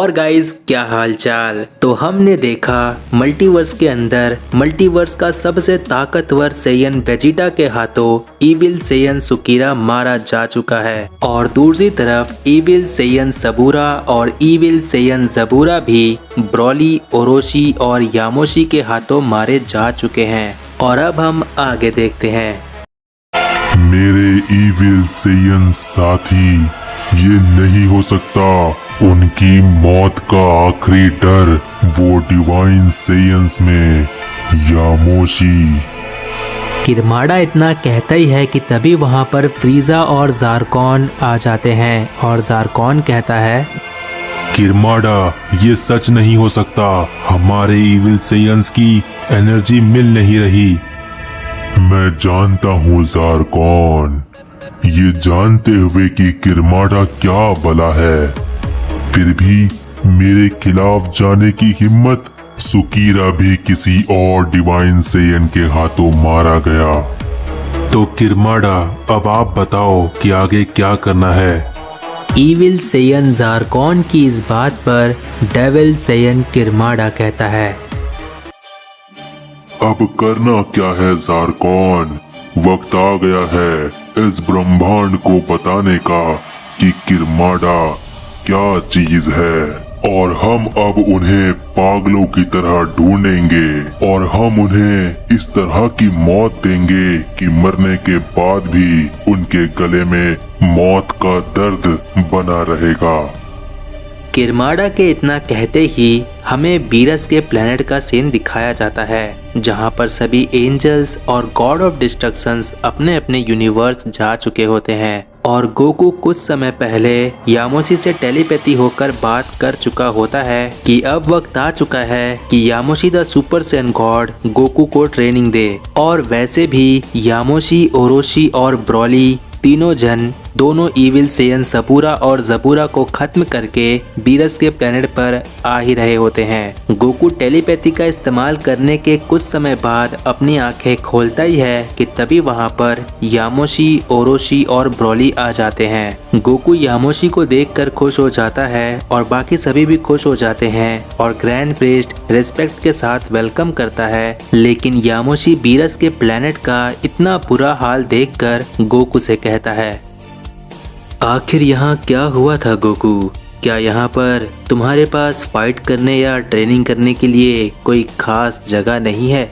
और गाइस, क्या हालचाल। तो हमने देखा मल्टीवर्स के अंदर मल्टीवर्स का सबसे ताकतवर सेयन वेजिटा के हाथों इविल सेयन सुकीरा मारा जा चुका है और दूसरी तरफ इविल सेयन सबूरा और इविल सेयन जबूरा भी ब्रॉली, ओरोशी और यामोशी के हाथों मारे जा चुके हैं। और अब हम आगे देखते हैं। मेरे इविल सेयन साथी, ये नहीं हो सकता। उनकी मौत का आखिरी डर वो डिवाइन सेयंस में यामोशी। किरमाड़ा इतना कहता ही है कि तभी वहाँ पर फ्रीजा और ज़ारकॉन आ जाते हैं और ज़ारकॉन कहता है, किरमाड़ा, ये सच नहीं हो सकता। हमारे इविल सेयंस की एनर्जी मिल नहीं रही। मैं जानता हूँ ज़ारकॉन, ये जानते हुए कि किरमाड़ा क्या भला है, फिर भी मेरे खिलाफ जाने की हिम्मत। सुकीरा भी किसी और डिवाइन सेयन के हाथों मारा गया। तो किरमाड़ा, अब आप बताओ कि आगे क्या करना है। इविल सेयन ज़ारकॉन की इस बात पर डेविल सेयन किरमाड़ा कहता है, अब करना क्या है ज़ारकॉन? वक्त आ गया है इस ब्रह्मांड को बताने का कि किरमाड़ा क्या चीज है, और हम अब उन्हें पागलों की तरह ढूंढेंगे और हम उन्हें इस तरह की मौत देंगे कि मरने के बाद भी उनके गले में मौत का दर्द बना रहेगा। किरमाड़ा के इतना कहते ही हमें बीरस के प्लेनेट का सीन दिखाया जाता है, जहां पर सभी एंजल्स और गॉड ऑफ डिस्ट्रक्शंस अपने अपने यूनिवर्स जा चुके होते हैं और गोकू कुछ समय पहले यामोशी से टेलीपैथी होकर बात कर चुका होता है कि अब वक्त आ चुका है कि Yamoshi the super Saiyan God Goku को ट्रेनिंग दे। और वैसे भी यामोशी, ओरोशी और ब्रॉली तीनों जन दोनों इविल सेयन सबूरा और जबूरा को खत्म करके बीरस के प्लेनेट पर आ ही रहे होते हैं। गोकू टेलीपैथी का इस्तेमाल करने के कुछ समय बाद अपनी आंखें खोलता ही है कि तभी वहां पर यामोशी, ओरोशी और ब्रॉली आ जाते हैं। गोकू यामोशी को देखकर खुश हो जाता है और बाकी सभी भी खुश हो जाते हैं और ग्रैंड प्रीस्ट रिस्पेक्ट के साथ वेलकम करता है। लेकिन यामोशी बीरस के प्लेनेट का इतना बुरा हाल देखकर गोकू से कहता है, आखिर यहाँ क्या हुआ था गोकू? क्या यहाँ पर तुम्हारे पास फाइट करने या ट्रेनिंग करने के लिए कोई खास जगह नहीं है?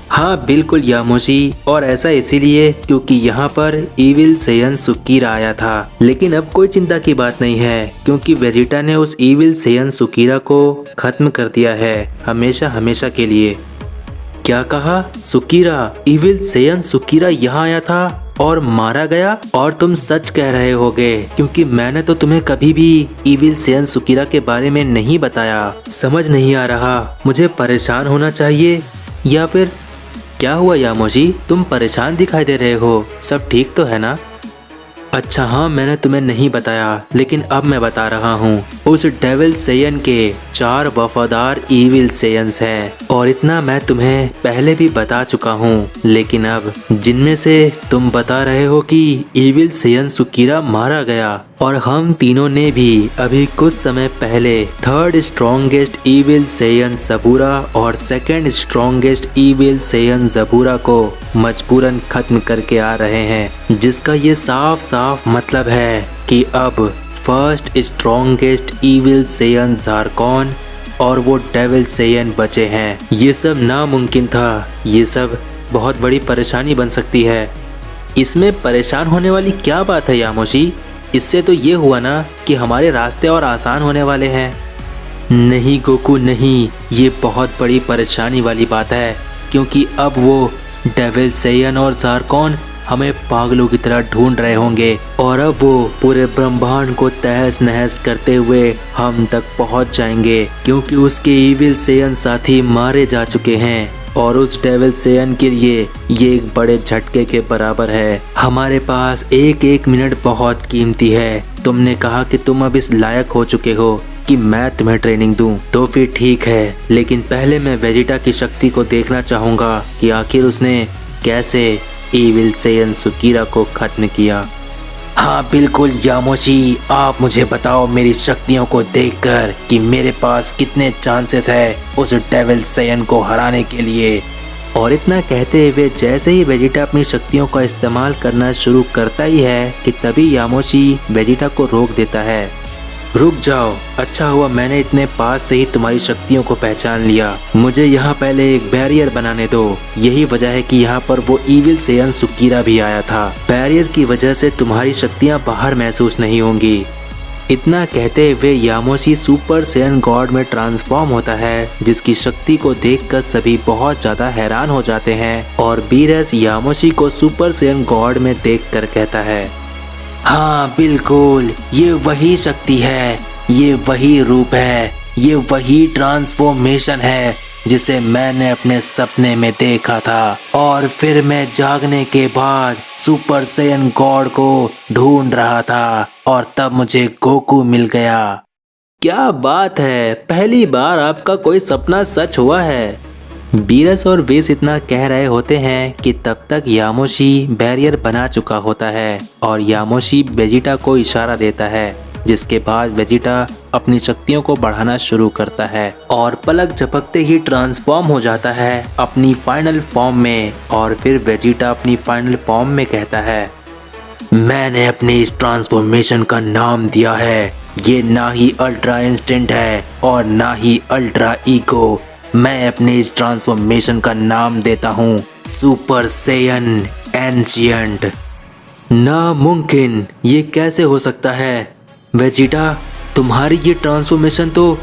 हाँ बिल्कुल यामोशी, और ऐसा इसीलिए क्योंकि यहाँ पर इविल सेयन सुकीरा आया था। लेकिन अब कोई चिंता की बात नहीं है क्योंकि वेजिटा ने उस इविल सेयन सुकीरा को खत्म कर दिया है हमेशा हमेशा के लिए। क्या कहा? सुकीरा, इविल सेयन सुकीरा यहाँ आया था और मारा गया? और तुम सच कह रहे होगे क्योंकि मैंने तो तुम्हें कभी भी इविल सेयन सुकीरा के बारे में नहीं बताया। समझ नहीं आ रहा, मुझे परेशान होना चाहिए या फिर क्या हुआ यामोशी? तुम परेशान दिखाई दे रहे हो, सब ठीक तो है ना? अच्छा हाँ, मैंने तुम्हें नहीं बताया लेकिन अब मैं बता रहा हूँ। उस डेविल सेयन के 4 वफादार इविल सेयंस हैं और इतना मैं तुम्हें पहले भी बता चुका हूँ, लेकिन अब जिनमें से तुम बता रहे हो कि इविल सेयन सुकीरा मारा गया और हम तीनों ने भी अभी कुछ समय पहले 3rd स्ट्रॉन्गेस्ट इविल सेयन सबूरा और 2nd स्ट्रॉन्गेस्ट इविल सेयन जबूरा को मजबूरन खत्म करके आ रहे हैं, जिसका ये साफ साफ मतलब है कि अब 1st स्ट्रॉन्गेस्ट इविल सेयन ज़ारकॉन और वो डेविल सेयन बचे हैं। ये सब नामुमकिन था, ये सब बहुत बड़ी परेशानी बन सकती है। इसमें परेशान होने वाली क्या बात है यामोशी? इससे तो ये हुआ ना कि हमारे रास्ते और आसान होने वाले हैं। नहीं गोकू नहीं, ये बहुत बड़ी परेशानी वाली बात है क्योंकि अब वो डेविल सेयन और ज़ारकॉन हमें पागलों की तरह ढूंढ रहे होंगे और अब वो पूरे ब्रह्मांड को तहस नहस करते हुए हम तक पहुंच जाएंगे क्योंकि उसके इविल सेयन साथी मारे जा चुके हैं और उस डेविल सेयन के लिए ये एक बड़े झटके के बराबर है। हमारे पास एक एक मिनट बहुत कीमती है। तुमने कहा कि तुम अब इस लायक हो चुके हो कि मैं तुम्हें ट्रेनिंग दूं, तो फिर ठीक है, लेकिन पहले मैं वेजिटा की शक्ति को देखना चाहूँगा कि आखिर उसने कैसे इविल सेयन सुकीरा को खत्म किया। हाँ बिल्कुल यामोशी, आप मुझे बताओ मेरी शक्तियों को देखकर कि मेरे पास कितने चांसेस है उस डेविल सैयन को हराने के लिए। और इतना कहते हुए जैसे ही वेजिटा अपनी शक्तियों का इस्तेमाल करना शुरू करता ही है कि तभी यामोशी वेजिटा को रोक देता है। रुक जाओ, अच्छा हुआ मैंने इतने पास से ही तुम्हारी शक्तियों को पहचान लिया। मुझे यहाँ पहले एक बैरियर बनाने दो। यही वजह है कि यहाँ पर वो इविल सेयन सुकीरा भी आया था। बैरियर की वजह से तुम्हारी शक्तियाँ बाहर महसूस नहीं होंगी। इतना कहते हुए यामोशी सुपर सेयन गॉड में ट्रांसफॉर्म होता है, जिसकी शक्ति को देखकर सभी बहुत ज्यादा हैरान हो जाते हैं। और बीरस यामोशी को सुपर सेयन गॉड में देखकर कहता है, हाँ बिल्कुल, ये वही शक्ति है, ये वही रूप है, ये वही ट्रांसफॉर्मेशन है जिसे मैंने अपने सपने में देखा था। और फिर मैं जागने के बाद सुपर सेयन गॉड को ढूंढ रहा था और तब मुझे गोकू मिल गया। क्या बात है, पहली बार आपका कोई सपना सच हुआ है। बीरस और वेस इतना कह रहे होते हैं कि तब तक यामोशी बैरियर बना चुका होता है और यामोशी वेजिटा को इशारा देता है, जिसके बाद वेजिटा अपनी शक्तियों को बढ़ाना शुरू करता है और पलक झपकते ही ट्रांसफॉर्म हो जाता है अपनी फाइनल फॉर्म में। और फिर वेजिटा अपनी फाइनल फॉर्म में कहता है, मैंने अपने इस ट्रांसफॉर्मेशन का नाम दिया है, ये ना ही अल्ट्रा इंस्टेंट है और ना ही अल्ट्रा ईगो। मैं अपने इस ट्रांसफॉर्मेशन का नाम देता हूँ सुपर सेयन एंशिएंट। नामुमकिन, ये कैसे हो सकता है वेजिटा? तुम्हारी ये ट्रांसफॉर्मेशन तो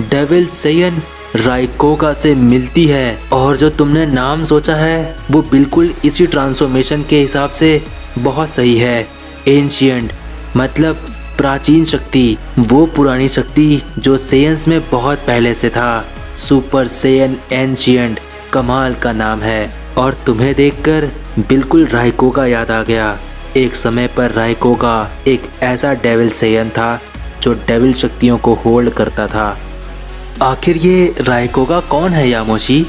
डेविल सेयन राइकोगा से मिलती है और जो तुमने नाम सोचा है वो बिल्कुल इसी ट्रांसफॉर्मेशन के हिसाब से बहुत सही है। एंशिएंट मतलब प्राचीन शक्ति, वो पुरानी शक्ति जो सेयंस में बहुत पहले से था। सुपर सेयन एंशिएंट कमाल का नाम है। और तुम्हें देखकर बिल्कुल राइकोगा याद आ गया। एक समय पर राइकोगा एक ऐसा डेविल सेयन था जो डेविल शक्तियों को होल्ड करता था। आखिर ये राइकोगा कौन है यामोशी?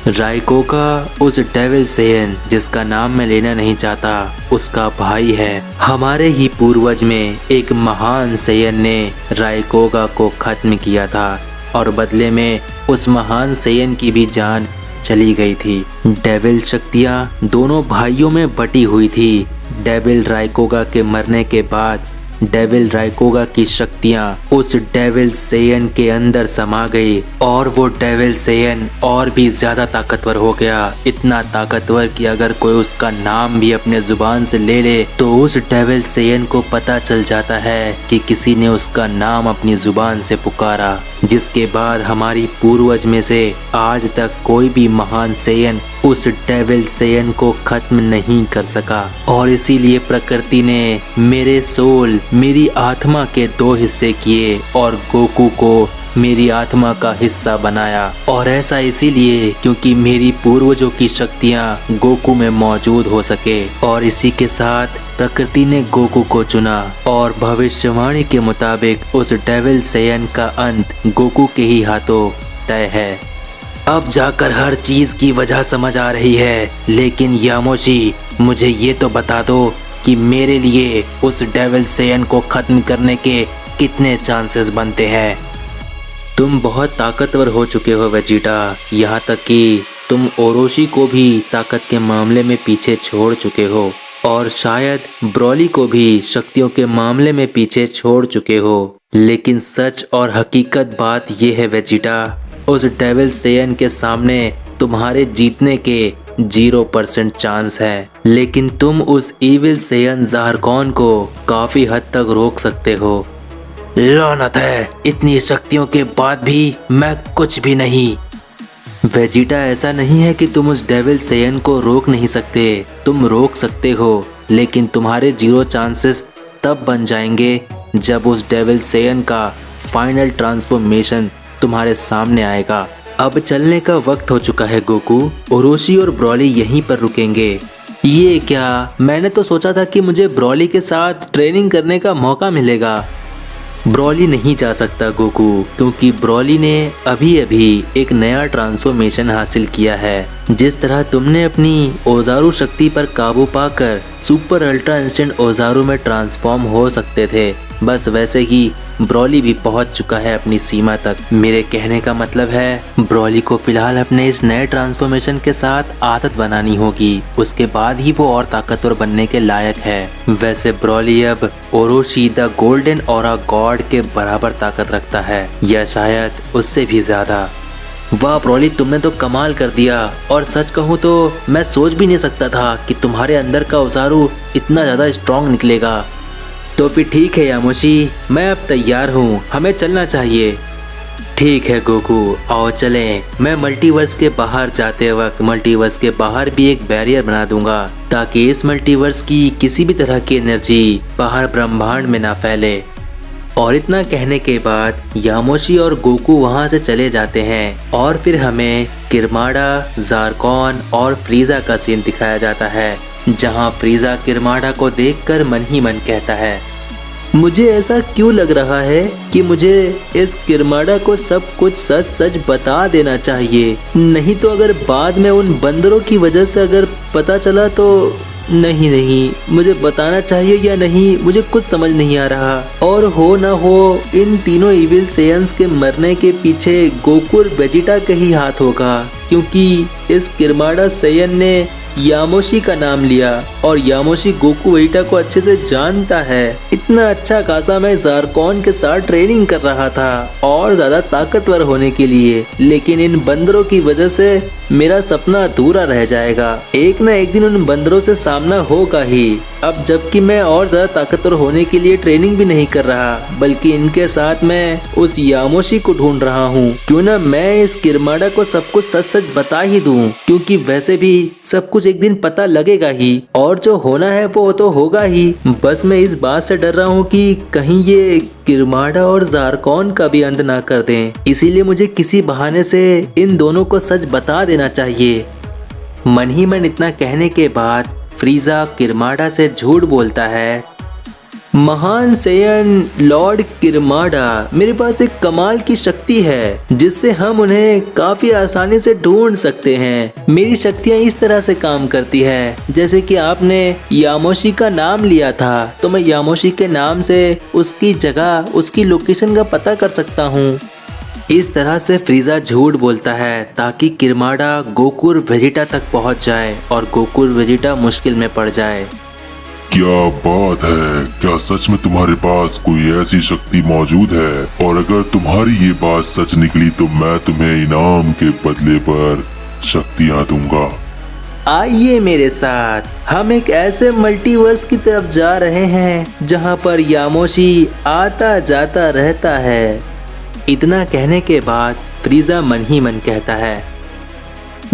राइकोगा उस डेविल सेयन जिसका नाम मैं लेना नहीं चाहता, उसका भाई है। हमारे ही पूर्वज में एक महान सेयन ने राइकोगा को खत्म किया था और बदले में उस महान सेयन की भी जान चली गई थी। डेविल शक्तियाँ दोनों भाइयों में बटी हुई थी। डेविल राइकोगा के मरने के बाद डेविल राइकोगा की शक्तियाँ उस डेविल सेयन के अंदर समा गई और वो डेविल सेयन और भी ज्यादा ताकतवर हो गया। इतना ताकतवर कि अगर कोई उसका नाम भी अपने जुबान से ले ले तो उस डेविल सेयन को पता चल जाता है कि किसी ने उसका नाम अपनी जुबान से पुकारा। जिसके बाद हमारी पूर्वज में से आज तक कोई भी महान सेयन उस डेविल सेयन को खत्म नहीं कर सका। और इसीलिए प्रकृति ने मेरे सोल, मेरी आत्मा के 2 हिस्से किए और गोकू को मेरी आत्मा का हिस्सा बनाया। और ऐसा इसीलिए क्योंकि मेरी पूर्वजों की शक्तियाँ गोकू में मौजूद हो सके। और इसी के साथ प्रकृति ने गोकू को चुना और भविष्यवाणी के मुताबिक उस डेविल सेयन का अंत गोकू के ही हाथों तय है। अब जाकर हर चीज की वजह समझ आ रही है। लेकिन यामोशी, मुझे ये तो बता दो कि मेरे लिए उस डेविल सेयन को खत्म करने के कितने चांसेस बनते हैं। तुम बहुत ताकतवर हो चुके हो वेजिटा, यहाँ तक कि तुम ओरोशी को भी ताकत के मामले में पीछे छोड़ चुके हो और शायद ब्रॉली को भी शक्तियों के मामले में पीछे छोड़ चुके हो। लेकिन सच और हकीकत बात यह है वेजिटा, उस डेविल सेयन के सामने तुम्हारे जीतने के 0% चांस है। लेकिन तुम उस इविल सेयन ज़ारकॉन को काफी हद तक रोक सकते हो। लानत है, इतनी शक्तियों के बाद भी मैं कुछ भी नहीं। वेजिटा, ऐसा नहीं है कि तुम उस डेविल सेयन को रोक नहीं सकते। तुम रोक सकते हो, लेकिन तुम्हारे 0 चांसेस तब बन जाएंगे जब उस डेविल सेयन का फाइनल ट्रांसफॉर्मेशन तुम्हारे सामने आएगा। अब चलने का वक्त हो चुका है गोकू। ओरोशी और ब्रॉली यहीं पर रुकेंगे। ये क्या, मैंने तो सोचा था कि मुझे ब्रॉली के साथ ट्रेनिंग करने का मौका मिलेगा। ब्रॉली नहीं जा सकता गोकू, क्योंकि ब्रॉली ने अभी अभी एक नया ट्रांसफॉर्मेशन हासिल किया है। जिस तरह तुमने अपनी ओजारू शक्ति पर काबू पाकर सुपर अल्ट्रा इंस्टेंट ओजारू में ट्रांसफॉर्म हो सकते थे, बस वैसे ही ब्रॉली भी पहुंच चुका है अपनी सीमा तक। मेरे कहने का मतलब है ब्रॉली को फिलहाल अपने इस नए ट्रांसफॉर्मेशन के साथ आदत बनानी होगी, उसके बाद ही वो और ताकतवर बनने के लायक है। वैसे ब्रॉली अब ओरोशी द गोल्डन ऑरा गॉड के बराबर ताकत रखता है, या शायद उससे भी ज्यादा। वाह ब्रॉली, तुमने तो कमाल कर दिया, और सच कहूँ तो मैं सोच भी नहीं सकता था कि तुम्हारे अंदर का ओजारू इतना ज़्यादा स्ट्रॉन्ग निकलेगा। तो फिर ठीक है यामोशी, मैं अब तैयार हूँ, हमें चलना चाहिए। ठीक है गोकू, आओ चलें। मैं मल्टीवर्स के बाहर जाते वक्त मल्टीवर्स के बाहर भी एक बैरियर बना दूंगा, ताकि इस मल्टीवर्स की किसी भी तरह की एनर्जी बाहर ब्रह्मांड में ना फैले। और इतना कहने के बाद यामोशी और गोकू वहां से चले जाते हैं, और फिर हमें किरमाडा, ज़ारकॉन और फ्रीजा का सीन दिखाया जाता है, जहां फ्रीजा किरमाडा को देखकर मन ही मन कहता है, मुझे ऐसा क्यों लग रहा है कि मुझे इस किरमाडा को सब कुछ सच सच बता देना चाहिए, नहीं तो अगर बाद में उन बंदरों की वजह से अगर पता चला तो नहीं, मुझे बताना चाहिए या नहीं, मुझे कुछ समझ नहीं आ रहा। और हो ना हो इन तीनों इविल सेयंस के मरने के पीछे गोकू और वेजिटा का ही हाथ होगा, क्योंकि इस किरमाडा सेयन ने यामोशी का नाम लिया, और यामोशी गोकू वेजिटा को अच्छे से जानता है। इतना अच्छा खासा मैं ज़ारकॉन के साथ ट्रेनिंग कर रहा था और ज्यादा ताकतवर होने के लिए, लेकिन इन बंदरों की वजह से मेरा सपना अधूरा रह जाएगा। एक ना एक दिन उन बंदरों से सामना होगा ही। अब जबकि मैं और ज्यादा ताकतवर होने के लिए ट्रेनिंग भी नहीं कर रहा, बल्कि इनके साथ मैं उस यामोशी को ढूंढ रहा हूँ। क्यों ना मैं इस किरमाडा को सब कुछ सच सच बता ही दूं, क्योंकि वैसे भी सब कुछ एक दिन पता लगेगा ही, और जो होना है वो तो होगा ही। बस मैं इस बात से डर रहा हूँ कि कहीं ये किरमाडा और ज़ारकॉन का भी अंत ना कर दें, इसीलिए मुझे किसी बहाने से इन दोनों को सच बता देना चाहिए। मन ही मन इतना कहने के बाद फ्रीजा किरमाडा से झूठ बोलता है, महान सेयन लॉर्ड किरमाडा, मेरे पास एक कमाल की शक्ति है जिससे हम उन्हें काफी आसानी से ढूंढ सकते हैं। मेरी शक्तियाँ इस तरह से काम करती है, जैसे कि आपने यामोशी का नाम लिया था, तो मैं यामोशी के नाम से उसकी जगह, उसकी लोकेशन का पता कर सकता हूँ। इस तरह से फ्रीजा झूठ बोलता है ताकि किरमाडा गोकू और वेजिटा तक पहुँच जाए और गोकू और वेजिटा मुश्किल में पड़ जाए। क्या बात है, क्या सच में तुम्हारे पास कोई ऐसी शक्ति मौजूद है? और अगर तुम्हारी ये बात सच निकली तो मैं तुम्हें इनाम के बदले पर शक्तियाँ दूंगा। आइए मेरे साथ, हम एक ऐसे मल्टीवर्स की तरफ जा रहे हैं जहां पर यामोशी आता जाता रहता है। इतना कहने के बाद फ्रीजा मन ही मन कहता है,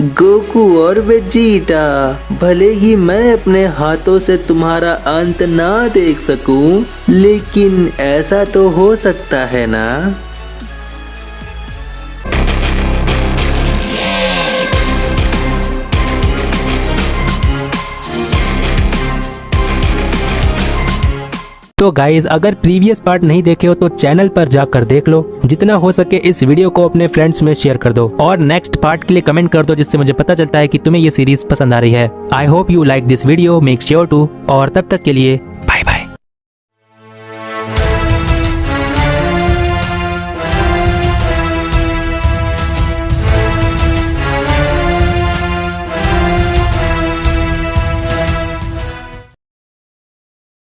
गोकू और वेजिटा, भले ही मैं अपने हाथों से तुम्हारा अंत ना देख सकूं, लेकिन ऐसा तो हो सकता है ना। तो गाइज, अगर प्रीवियस पार्ट नहीं देखे हो तो चैनल पर जाकर देख लो। जितना हो सके इस वीडियो को अपने फ्रेंड्स में शेयर कर दो और नेक्स्ट पार्ट के लिए कमेंट कर दो, जिससे मुझे पता चलता है कि तुम्हें ये सीरीज पसंद आ रही है। I hope you like this video, make sure to. और तब तक के लिए